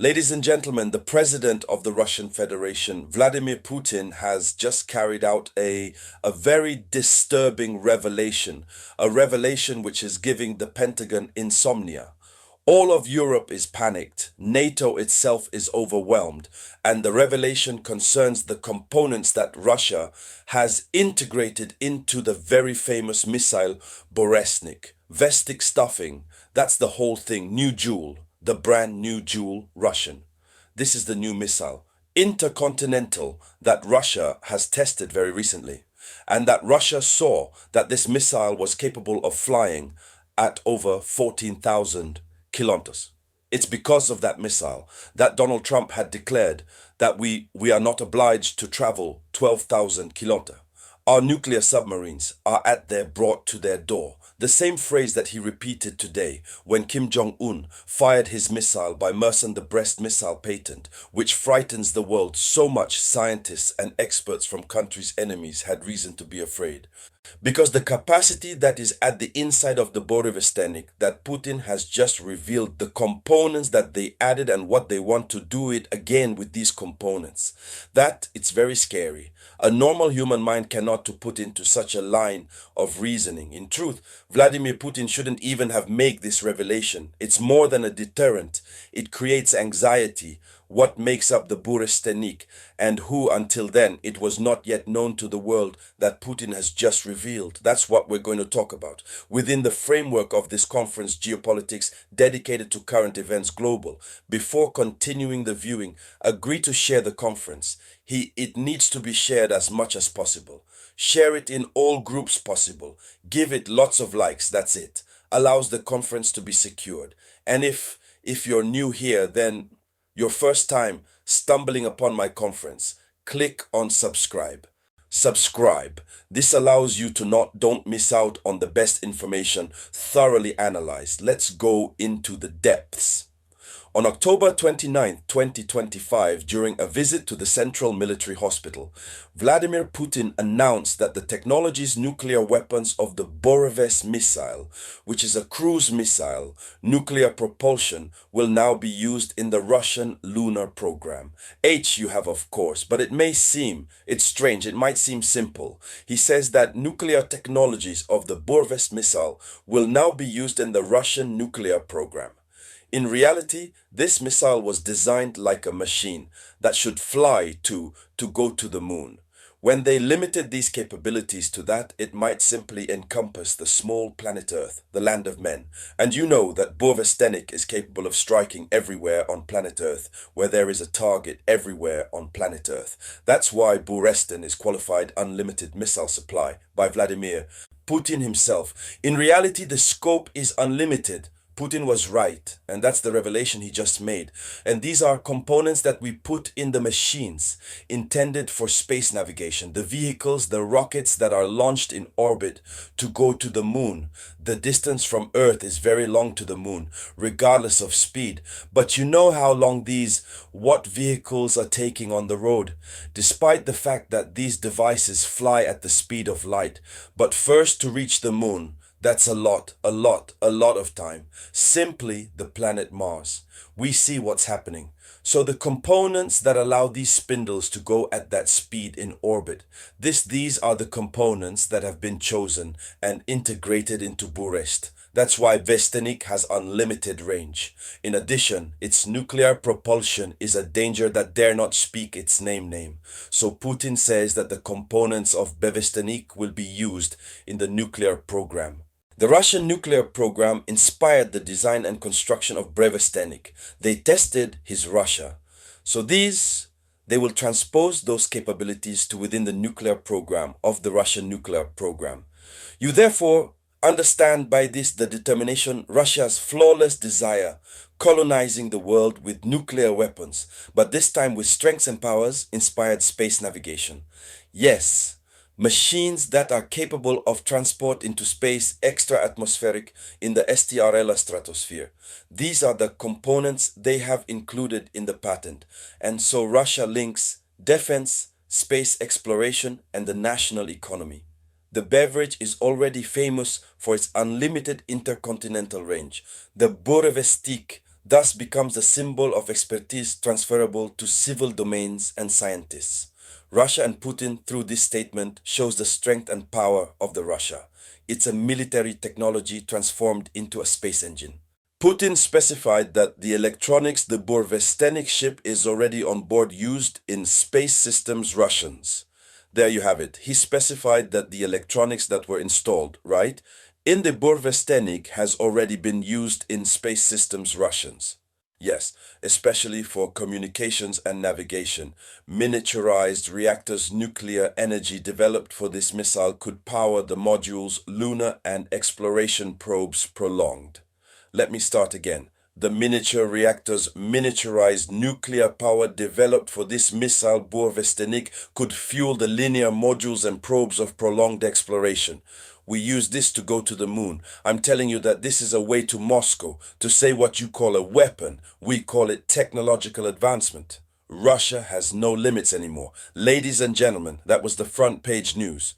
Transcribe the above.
Ladies and gentlemen, the president of the Russian Federation, Vladimir Putin, has just carried out a very disturbing revelation, a revelation which is giving the Pentagon insomnia. All of Europe is panicked, NATO itself is overwhelmed, and the revelation concerns the components that Russia has integrated into the very famous missile Boresnik. Vestic stuffing, that's the whole thing, new jewel, the brand new jewel Russian. This is the new missile, intercontinental, that Russia has tested very recently, and that Russia saw that this missile was capable of flying at over 14,000 kilometers. It's because of that missile that Donald Trump had declared that we are not obliged to travel 12,000 kilometers. Our nuclear submarines are brought to their door. The same phrase that he repeated today when Kim Jong-un fired his missile by Merson the Brest missile patent, which frightens the world so much scientists and experts from countries' enemies had reason to be afraid. Because the capacity that is at the inside of the Borevesternik that Putin has just revealed, the components that they added and what they want to do it again with these components, that it's very scary. A normal human mind cannot to put into such a line of reasoning. In truth, Vladimir Putin shouldn't even have made this revelation. It's more than a deterrent. It creates anxiety. What makes up the Burestenik, and who until then it was not yet known to the world that Putin has just revealed. That's what we're going to talk about within the framework of this conference, Geopolitics, dedicated to current events global. Before continuing the viewing, agree to share the conference. It needs to be shared as much as possible. Share it in all groups possible. Give it lots of likes. That's it. Allows the conference to be secured. And if you're new here, then your first time stumbling upon my conference, click on subscribe. Subscribe. This allows you to don't miss out on the best information thoroughly analyzed. Let's go into the depths. On October 29, 2025, during a visit to the Central Military Hospital, Vladimir Putin announced that the technology's nuclear weapons of the Boreves missile, which is a cruise missile, nuclear propulsion, will now be used in the Russian lunar program. H you have, of course, but it's strange, it might seem simple. He says that nuclear technologies of the Boreves missile will now be used in the Russian nuclear program. In reality, this missile was designed like a machine that should fly to go to the moon. When they limited these capabilities to that, it might simply encompass the small planet Earth, the land of men. And you know that Borevesternik is capable of striking everywhere on planet Earth, where there is a target everywhere on planet Earth. That's why Burestin is qualified unlimited missile supply by Vladimir Putin himself. In reality, the scope is unlimited. Putin was right, and that's the revelation he just made. And these are components that we put in the machines intended for space navigation, the vehicles, the rockets that are launched in orbit to go to the moon. The distance from Earth is very long to the moon, regardless of speed. But you know how long what vehicles are taking on the road, despite the fact that these devices fly at the speed of light. But first to reach the moon, that's a lot of time. Simply the planet Mars. We see what's happening. So the components that allow these spindles to go at that speed in orbit, these are the components that have been chosen and integrated into Burest. That's why Vestenik has unlimited range. In addition, its nuclear propulsion is a danger that dare not speak its name. So Putin says that the components of Bevestenik will be used in the nuclear program. The Russian nuclear program inspired the design and construction of Brevesternik. They tested his Russia. So they will transpose those capabilities to within the nuclear program of the Russian nuclear program. You therefore understand by this the determination, Russia's flawless desire, colonizing the world with nuclear weapons, but this time with strengths and powers inspired space navigation. Yes, machines that are capable of transport into space extra-atmospheric in the STRL stratosphere. These are the components they have included in the patent. And so Russia links defense, space exploration, and the national economy. The beverage is already famous for its unlimited intercontinental range. The Burevestik, thus becomes a symbol of expertise transferable to civil domains and scientists. Russia and Putin, through this statement, shows the strength and power of the Russia. It's a military technology transformed into a space engine. Putin specified that the electronics the Burvestnik ship is already on board used in space systems Russians. There you have it. He specified that the electronics that were installed, right, in the Burvestnik has already been used in space systems Russians. Yes, especially for communications and navigation. Miniaturized reactors nuclear energy developed for this missile could power the module's lunar and exploration probes prolonged. Let me start again. The miniature reactor's miniaturized nuclear power developed for this missile Burvestnik could fuel the linear modules and probes of prolonged exploration. We use this to go to the moon. I'm telling you that this is a way to Moscow. To say what you call a weapon, we call it technological advancement. Russia has no limits anymore. Ladies and gentlemen, that was the front page news.